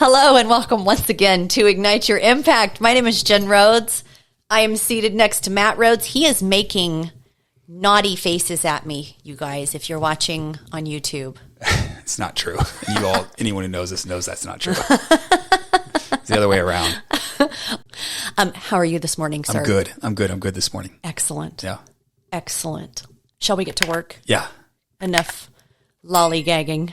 Hello and welcome once again to Ignite Your Impact. My name is Jen Rhodes. I am seated next to Matt Rhodes. He is making naughty faces at me, you guys, if you're watching on YouTube. It's not true. Anyone who knows this knows that's not true. It's the other way around. How are you this morning, sir? I'm good this morning. Excellent. Yeah. Excellent. Shall we get to work? Yeah. Enough lollygagging.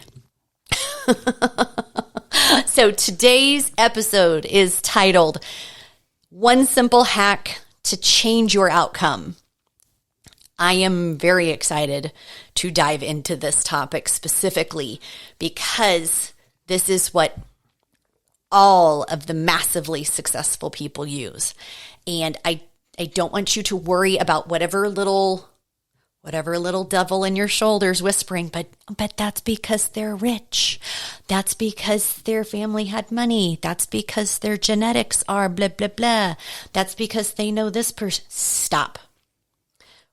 So today's episode is titled, One Simple Hack to Change Your Outcome. I am very excited to dive into this topic specifically because this is what all of the massively successful people use. And I don't want you to worry about whatever little devil in your shoulders whispering, but that's because they're rich. That's because their family had money. That's because their genetics are blah, blah, blah. That's because they know this person. Stop.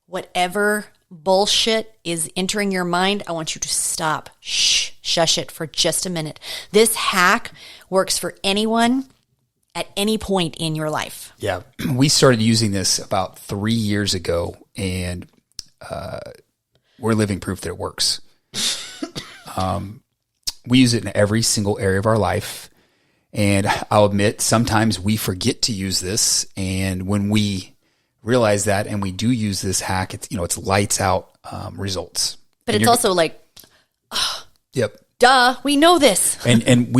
Whatever bullshit is entering your mind, I want you to stop. Shush it for just a minute. This hack works for anyone at any point in your life. Yeah. We started using this about 3 years ago, and we're living proof that it works. We use it in every single area of our life. And I'll admit, sometimes we forget to use this. And when we realize that and we do use this hack, it's lights out results. But it's also like, yep. Duh, we know this. And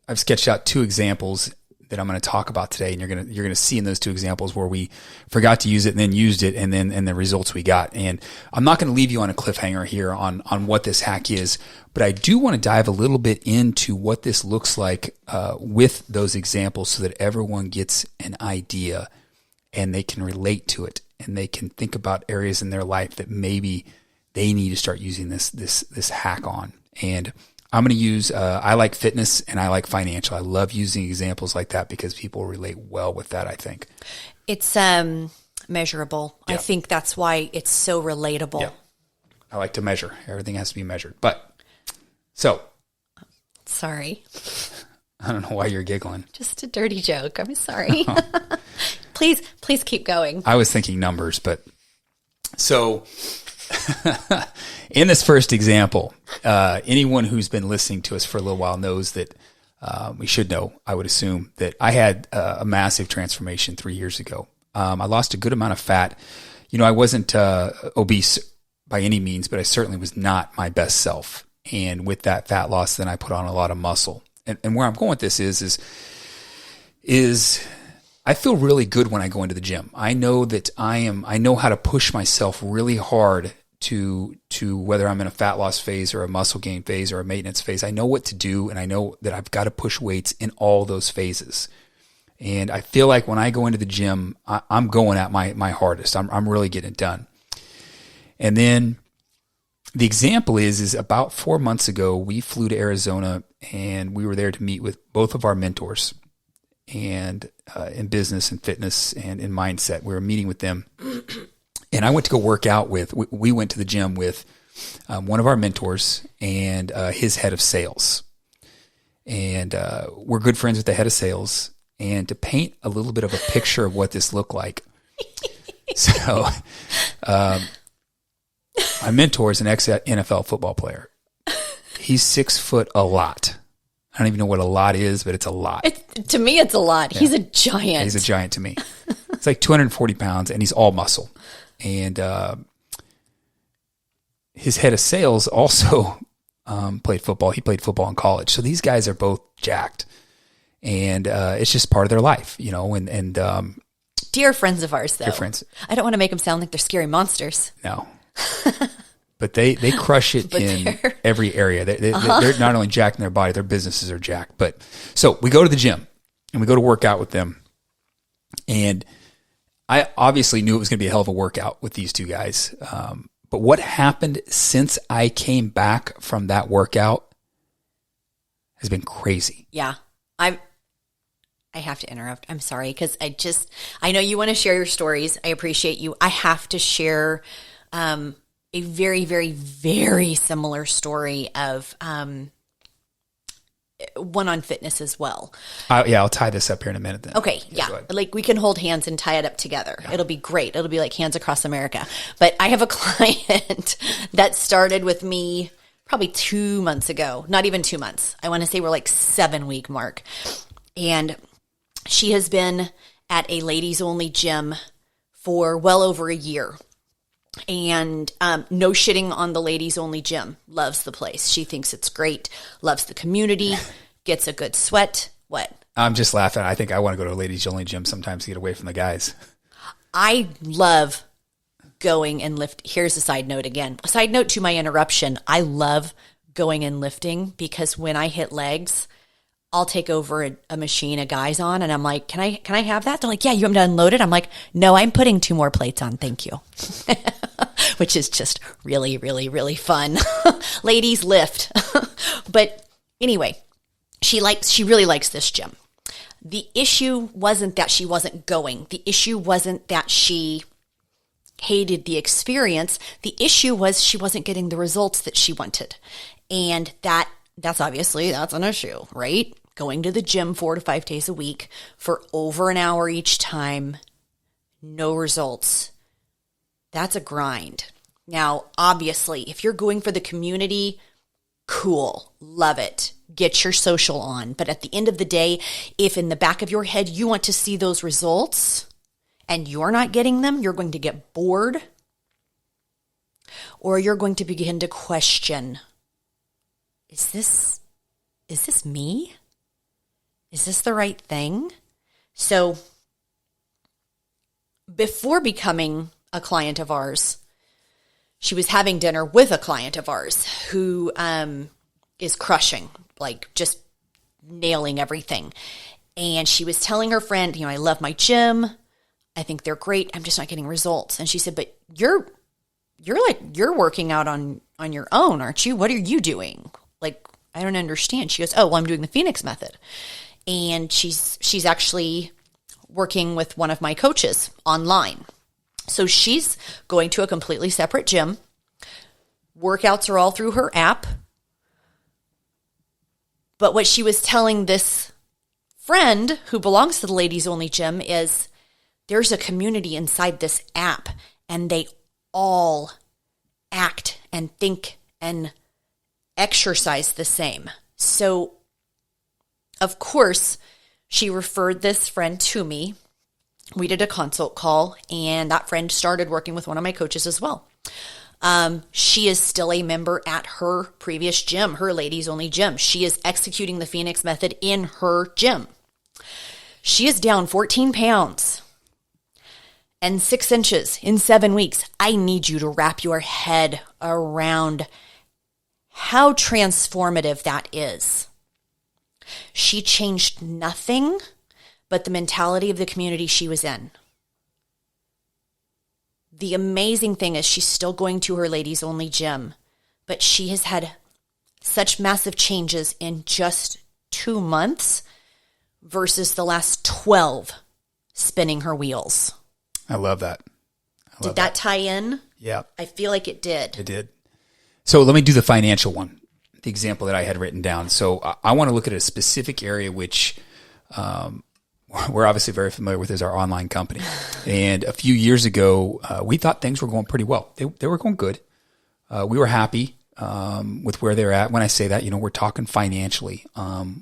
I've sketched out 2 examples that I'm going to talk about today, and you're going to see in those 2 examples where we forgot to use it and then used it, and the results we got. And I'm not going to leave you on a cliffhanger here on what this hack is, but I do want to dive a little bit into what this looks like with those examples, so that everyone gets an idea and they can relate to it, and they can think about areas in their life that maybe they need to start using this hack on. And I'm going to use, I like fitness and I like financial. I love using examples like that because people relate well with that, I think. It's measurable. Yeah. I think that's why it's so relatable. Yeah. I like to measure. Everything has to be measured. So. Sorry. I don't know why you're giggling. Just a dirty joke. I'm sorry. Please keep going. I was thinking numbers, but so in this first example, anyone who's been listening to us for a little while knows that we should know, I would assume, that I had a massive transformation 3 years ago. I lost a good amount of fat. I wasn't obese by any means, but I certainly was not my best self. And with that fat loss, then I put on a lot of muscle. And where I'm going with this is I feel really good when I go into the gym. I know that I know how to push myself really hard to whether I'm in a fat loss phase or a muscle gain phase or a maintenance phase. I know what to do, and I know that I've got to push weights in all those phases. And I feel like when I go into the gym, I'm going at my hardest. I'm really getting it done. And then the example is about 4 months ago, we flew to Arizona, and we were there to meet with both of our mentors, and in business and fitness and in mindset. We were meeting with them. And I went to go work out we went to the gym with one of our mentors and his head of sales. And we're good friends with the head of sales. And to paint a little bit of a picture of what this looked like. So my mentor is an ex-NFL football player. He's 6 foot a lot. I don't even know what a lot is, but it's a lot. To me, it's a lot. Yeah. He's a giant. Yeah, he's a giant to me. It's like 240 pounds, and he's all muscle. And his head of sales also played football. He played football in college. So these guys are both jacked. And it's just part of their life, and dear friends of ours, though. Dear friends. I don't want to make them sound like they're scary monsters. No. But they crush it in every area. They're not only jacked in their body, their businesses are jacked. But so we go to the gym and we go to work out with them. And I obviously knew it was going to be a hell of a workout with these 2 guys. But what happened since I came back from that workout has been crazy. Yeah. I have to interrupt. I'm sorry, because I know you want to share your stories. I appreciate you. I have to share a very, very, very similar story of one on fitness as well. I'll tie this up here in a minute then. Okay, yeah. Like we can hold hands and tie it up together. Yeah. It'll be great. It'll be like Hands Across America. But I have a client that started with me probably 2 months ago. Not even 2 months. I want to say we're like 7-week mark. And she has been at a ladies only gym for well over a year. And no shitting on the ladies only gym. Loves the place. She thinks it's great. Loves the community. Gets a good sweat. What? I'm just laughing. I think I want to go to a ladies only gym sometimes to get away from the guys. I love going and lift. Here's a side note again. A side note to my interruption. I love going and lifting because when I hit legs, I'll take over a machine a guy's on and I'm like, can I have that? They're like, yeah, you want me to unload it? I'm like, no, I'm putting 2 more plates on. Thank you. Which is just really, really, really fun. Ladies lift. But anyway, she really likes this gym. The issue wasn't that she wasn't going. The issue wasn't that she hated the experience. The issue was she wasn't getting the results that she wanted. And that's obviously, that's an issue, right? Going to the gym 4 to 5 days a week for over an hour each time, no results. That's a grind. Now, obviously, if you're going for the community, cool, love it. Get your social on. But at the end of the day, if in the back of your head you want to see those results and you're not getting them, you're going to get bored or you're going to begin to question, is this me? Is this the right thing? So before becoming a client of ours, she was having dinner with a client of ours who is crushing, like just nailing everything. And she was telling her friend, I love my gym. I think they're great. I'm just not getting results. And she said, but you're working out on your own, aren't you? What are you doing? Like, I don't understand. She goes, oh, well, I'm doing the Phenix Method. And she's actually working with one of my coaches online. So she's going to a completely separate gym. Workouts are all through her app. But what she was telling this friend who belongs to the ladies only gym is there's a community inside this app and they all act and think and exercise the same. So, of course, she referred this friend to me. We did a consult call, and that friend started working with one of my coaches as well. She is still a member at her previous gym, her ladies only gym. She is executing the Phenix Method in her gym. She is down 14 pounds and 6 inches in 7 weeks. I need you to wrap your head around how transformative that is. She changed nothing but the mentality of the community she was in. The amazing thing is she's still going to her ladies only gym, but she has had such massive changes in just 2 months versus the last 12 spinning her wheels. I love that. Did that tie in? Yeah. I feel like it did. It did. So let me do the financial one, the example that I had written down. So I want to look at a specific area which we're obviously very familiar with is our online company. And a few years ago, we thought things were going pretty well. They were going good. We were happy with where they're at. When I say that, we're talking financially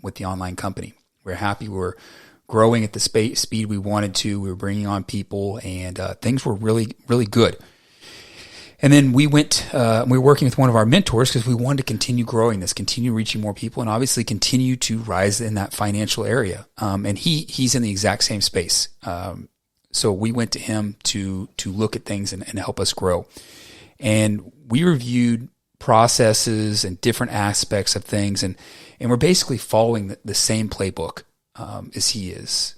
with the online company. We're happy. We're growing at the speed we wanted to. We were bringing on people, and things were really, really good. And then we were working with one of our mentors because we wanted to continue growing this, continue reaching more people, and obviously continue to rise in that financial area. And he's in the exact same space. So we went to him to look at things and help us grow. And we reviewed processes and different aspects of things, and we're basically following the same playbook as he is.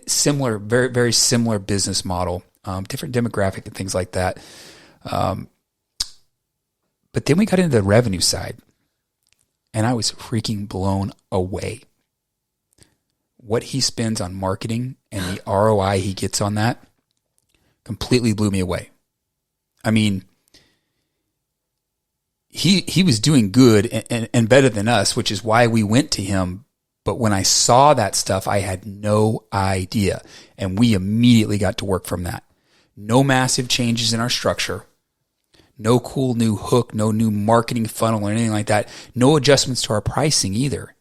Similar, very, very similar business model, different demographic and things like that. But then we got into the revenue side, and I was freaking blown away. What he spends on marketing and the ROI he gets on that completely blew me away. I mean, he was doing good and better than us, which is why we went to him. But when I saw that stuff, I had no idea. And we immediately got to work from that. No massive changes in our structure. No cool new hook, no new marketing funnel or anything like that. No adjustments to our pricing either.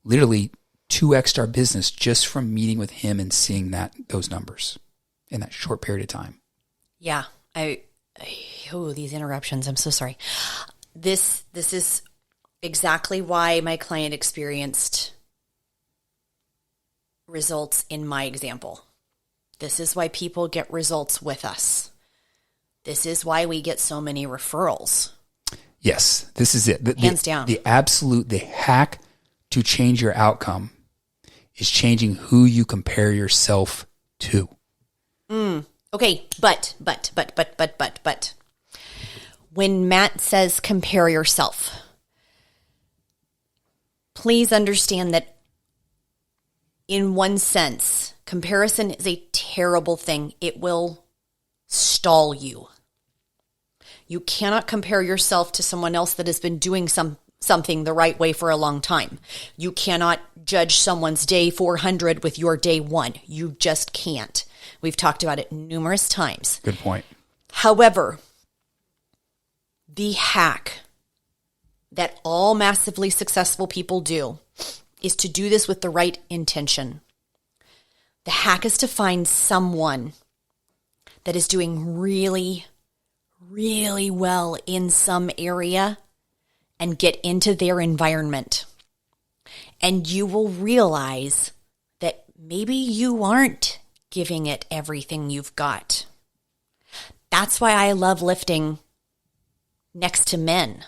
Literally 2x'd our business just from meeting with him and seeing those numbers in that short period of time. Yeah. These interruptions. I'm so sorry. This is exactly why my client experienced results in my example. This is why people get results with us. This is why we get so many referrals. Yes, this is it. Hands down. The hack to change your outcome is changing who you compare yourself to. Okay, but. When Matt says compare yourself, please understand that in one sense, comparison is a terrible thing. It will stall you. You cannot compare yourself to someone else that has been doing something the right way for a long time. You cannot judge someone's day 400 with your day 1. You just can't. We've talked about it numerous times. Good point. However, the hack that all massively successful people do is to do this with the right intention. The hack is to find someone that is doing really, really well in some area and get into their environment. And you will realize that maybe you aren't giving it everything you've got. That's why I love lifting next to men,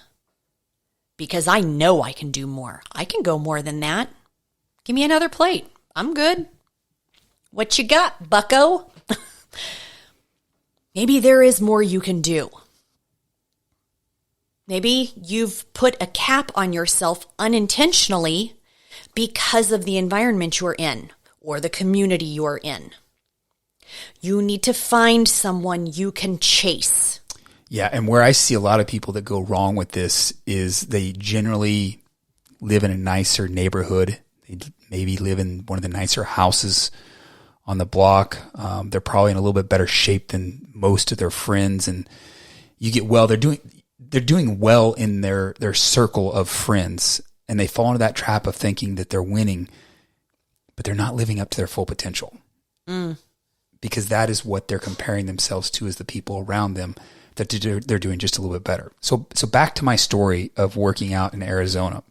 because I know I can do more. I can go more than that. Give me another plate. I'm good. What you got, bucko? Maybe there is more you can do. Maybe you've put a cap on yourself unintentionally because of the environment you're in or the community you're in. You need to find someone you can chase. Yeah, and where I see a lot of people that go wrong with this is they generally live in a nicer neighborhood. They maybe live in one of the nicer houses on the block. They're probably in a little bit better shape than most of their friends, and you get they're doing well in their circle of friends, and they fall into that trap of thinking that they're winning, but they're not living up to their full potential. Because that is what they're comparing themselves to, as the people around them that they're doing just a little bit better. So back to my story of working out in Arizona.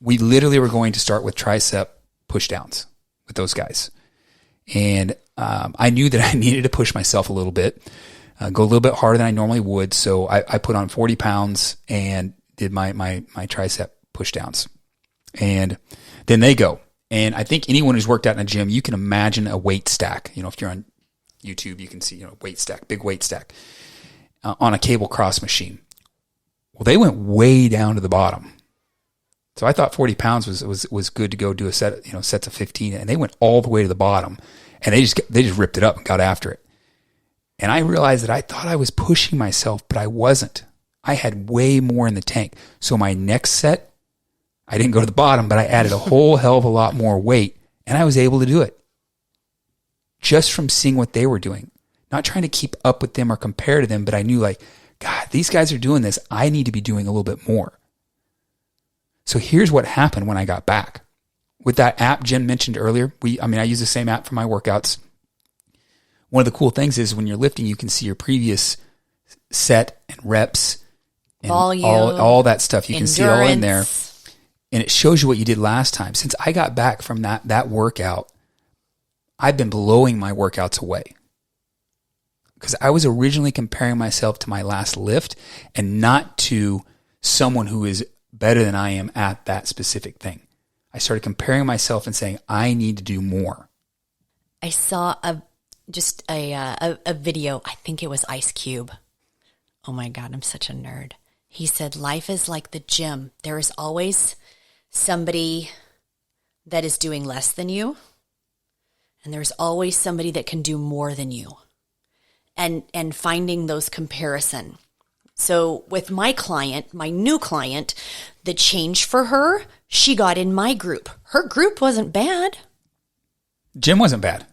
We literally were going to start with tricep push downs with those guys. And I knew that I needed to push myself a little bit, go a little bit harder than I normally would. So I put on 40 pounds and did my tricep push downs. And then they go. And I think anyone who's worked out in a gym, you can imagine a weight stack. You know, if you're on YouTube, you can see, weight stack, big weight stack on a cable cross machine. Well, they went way down to the bottom. So I thought 40 pounds was good to go do a set, sets of 15, and they went all the way to the bottom, and they just ripped it up and got after it. And I realized that I thought I was pushing myself, but I wasn't. I had way more in the tank. So my next set, I didn't go to the bottom, but I added a whole hell of a lot more weight, and I was able to do it just from seeing what they were doing. Not trying to keep up with them or compare to them, but I knew, like, God, these guys are doing this. I need to be doing a little bit more. So here's what happened when I got back. With that app Jen mentioned earlier, I use the same app for my workouts. One of the cool things is when you're lifting, you can see your previous set and reps and volume, all that stuff. You can see it all in there. endurance. And it shows you what you did last time. Since I got back from that workout, I've been blowing my workouts away. Because I was originally comparing myself to my last lift and not to someone who is better than I am at that specific thing. I started comparing myself and saying, I need to do more. I saw a video. I think it was Ice Cube. Oh my God, I'm such a nerd. He said, life is like the gym. There is always somebody that is doing less than you, and there's always somebody that can do more than you. and finding those comparison. So with my client, my new client, the change for her, she got in my group. Her group wasn't bad. Gym wasn't bad.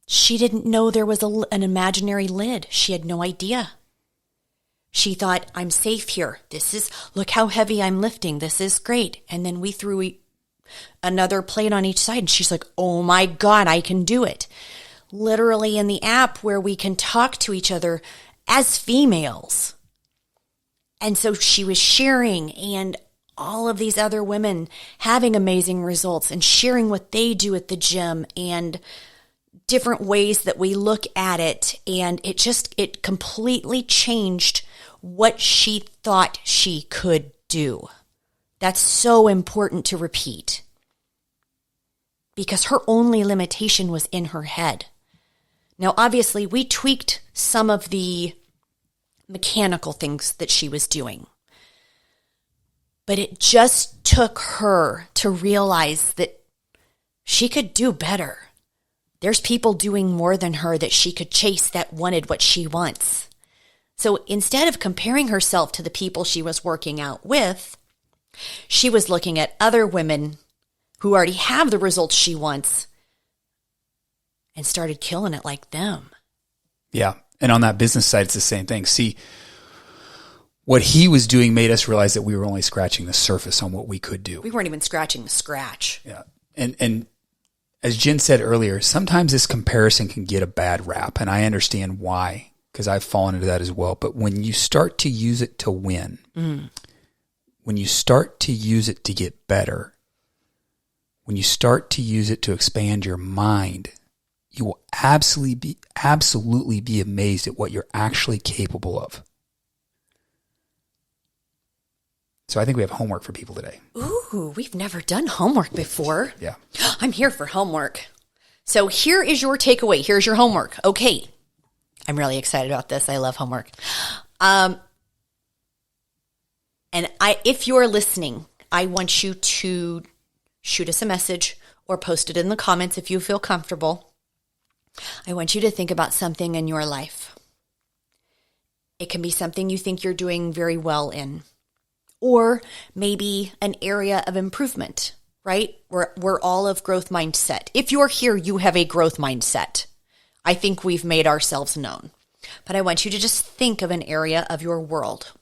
She didn't know there was an imaginary lid. She had no idea. She thought, I'm safe here. Look how heavy I'm lifting. This is great. And then we threw another plate on each side. And she's like, oh my God, I can do it. Literally in the app where we can talk to each other as females. And so she was sharing, and all of these other women having amazing results and sharing what they do at the gym and different ways that we look at it. And it completely changed what she thought she could do. That's so important to repeat, because her only limitation was in her head. Now, obviously, we tweaked some of the mechanical things that she was doing, but it just took her to realize that she could do better. There's people doing more than her that she could chase that wanted what she wants. So instead of comparing herself to the people she was working out with, she was looking at other women who already have the results she wants and started killing it like them. Yeah. And on that business side, it's the same thing. See, what he was doing made us realize that we were only scratching the surface on what we could do. We weren't even scratching the scratch. Yeah. And as Jen said earlier, sometimes this comparison can get a bad rap, and I understand why, because I've fallen into that as well. But when you start to use it to win, when you start to use it to get better, when you start to use it to expand your mind, you will absolutely be amazed at what you're actually capable of. So I think we have homework for people today. Ooh, we've never done homework before. Yeah. I'm here for homework. So here is your takeaway. Here's your homework. Okay. I'm really excited about this. I love homework. If you're listening, I want you to shoot us a message or post it in the comments if you feel comfortable. I want you to think about something in your life. It can be something you think you're doing very well in, or maybe an area of improvement, right? We're all of growth mindset. If you're here, you have a growth mindset. I think we've made ourselves known. But I want you to just think of an area of your world.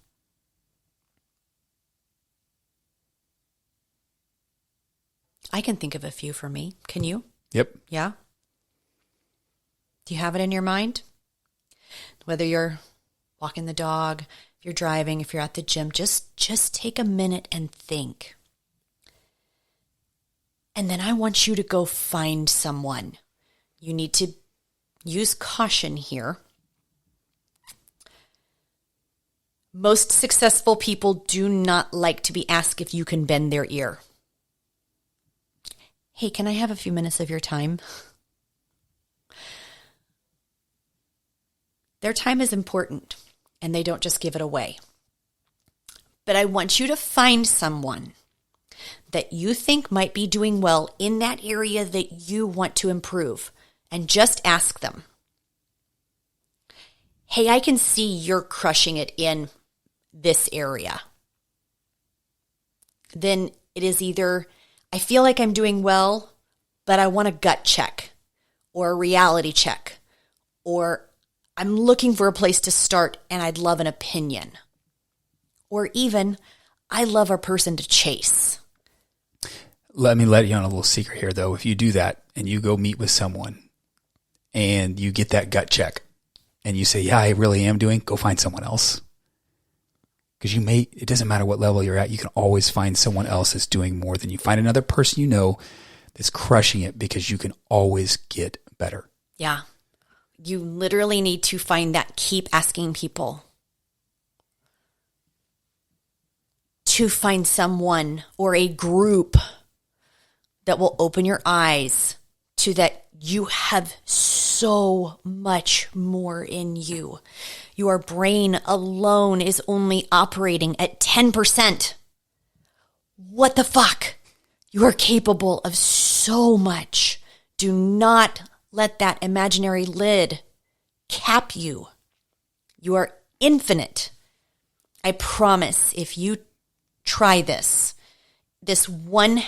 I can think of a few for me. Can you? Yep. Yeah? Do you have it in your mind? Whether you're walking the dog, if you're driving, if you're at the gym, just take a minute and think. And then I want you to go find someone. You need to use caution here. Most successful people do not like to be asked if you can bend their ear. Hey, can I have a few minutes of your time? Their time is important, and they don't just give it away. But I want you to find someone that you think might be doing well in that area that you want to improve, and just ask them, hey, I can see you're crushing it in this area. Then it is either, I feel like I'm doing well, but I want a gut check or a reality check, or I'm looking for a place to start and I'd love an opinion. Or even, I love a person to chase. Let me let you on a little secret here, though. If you do that and you go meet with someone and you get that gut check and you say, yeah, I really am doing, go find someone else. Because it doesn't matter what level you're at, you can always find someone else that's doing more than you. Find another person you know that's crushing it, because you can always get better. Yeah. You literally need to find that. Keep asking people to find someone or a group that will open your eyes to that you have so much more in you. Your brain alone is only operating at 10%. What the fuck? You are capable of so much. Do not let that imaginary lid cap you. You are infinite. I promise if you try this one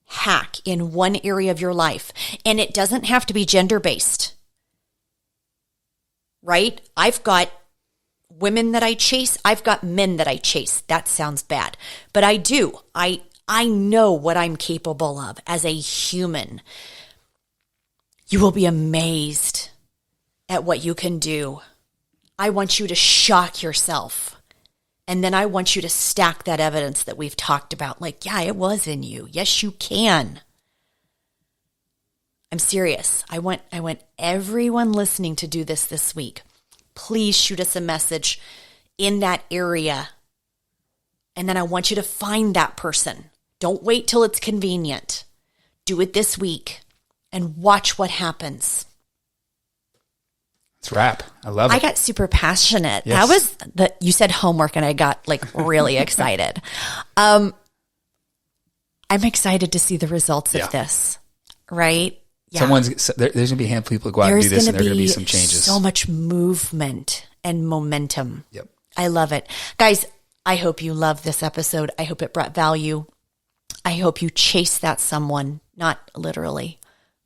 hack in one area of your life, and it doesn't have to be gender-based, right? I've got women that I chase. I've got men that I chase. That sounds bad, but I do. I know what I'm capable of as a human. You will be amazed at what you can do. I want you to shock yourself. And then I want you to stack that evidence that we've talked about. Like, yeah, it was in you. Yes, you can. I'm serious. I want everyone listening to do this week. Please shoot us a message in that area. And then I want you to find that person. Don't wait till it's convenient. Do it this week and watch what happens. It's wrap. I love it. I got super passionate. Yes. You said homework and I got like really excited. I'm excited to see the results of this, right? Yeah. There's going to be a handful of people who go out and do this, and there are going to be some changes. So much movement and momentum. Yep. I love it. Guys, I hope you love this episode. I hope it brought value. I hope you chase that someone, not literally.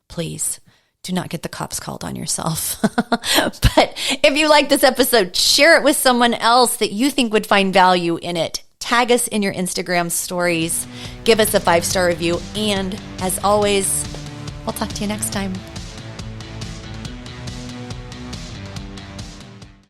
Please do not get the cops called on yourself. But if you like this episode, share it with someone else that you think would find value in it. Tag us in your Instagram stories. Give us a 5-star review. And as always, I'll talk to you next time.